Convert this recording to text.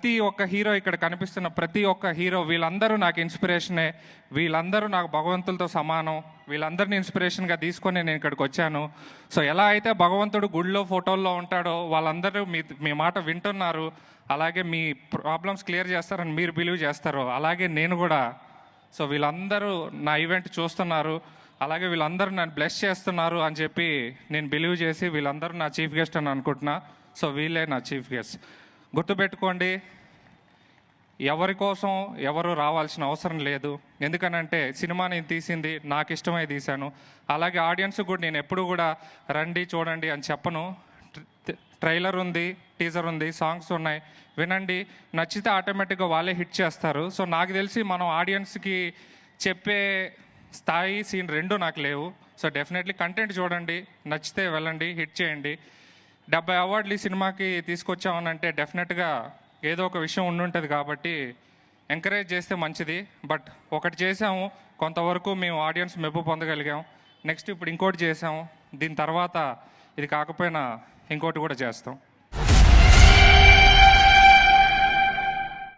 ప్రతి ఒక్క హీరో, ఇక్కడ కనిపిస్తున్న ప్రతి ఒక్క హీరో, వీళ్ళందరూ నాకు ఇన్స్పిరేషనే. వీళ్ళందరూ నాకు భగవంతులతో సమానం. వీళ్ళందరినీ ఇన్స్పిరేషన్గా తీసుకొని నేను ఇక్కడికి వచ్చాను. సో ఎలా అయితే భగవంతుడు గుడిలో ఫోటోల్లో ఉంటాడో, వాళ్ళందరూ మీ మాట వింటున్నారు, అలాగే మీ ప్రాబ్లమ్స్ క్లియర్ చేస్తారని మీరు బిలీవ్ చేస్తారో, అలాగే నేను కూడా. సో వీళ్ళందరూ నా ఈవెంట్ చూస్తున్నారు, అలాగే వీళ్ళందరూ నన్ను బ్లెస్ చేస్తున్నారు అని చెప్పి నేను బిలీవ్ చేసి వీళ్ళందరూ నా చీఫ్ గెస్ట్ అని అనుకుంటున్నా. సో వీళ్ళే నా చీఫ్ గెస్ట్. గుర్తుపెట్టుకోండి, ఎవరి కోసం ఎవరు రావాల్సిన అవసరం లేదు. ఎందుకనంటే సినిమా నేను తీసింది నాకు ఇష్టమై తీశాను. అలాగే ఆడియన్స్ కూడా నేను ఎప్పుడు కూడా రండి చూడండి అని చెప్పను. ట్రైలర్ ఉంది, టీజర్ ఉంది, సాంగ్స్ ఉన్నాయి, వినండి, నచ్చితే ఆటోమేటిక్గా వాళ్ళే హిట్ చేస్తారు. సో నాకు తెలిసి మనం ఆడియన్స్కి చెప్పే స్థాయి, సీన్ రెండు నాకు లేవు. సో డెఫినెట్లీ కంటెంట్ చూడండి, నచ్చితే వెళ్ళండి, హిట్ చేయండి. 70 అవార్డులు ఈ సినిమాకి తీసుకొచ్చామనంటే డెఫినెట్గా ఏదో ఒక విషయం ఉండుంటుంది కాబట్టి ఎంకరేజ్ చేస్తే మంచిది. బట్ ఒకటి చేసాము, కొంతవరకు మేము ఆడియన్స్ మెప్పు పొందగలిగాం. నెక్స్ట్ ఇప్పుడు ఇంకోటి చేసాము, దీని తర్వాత ఇది కాకపోయినా ఇంకోటి కూడా చేస్తాం.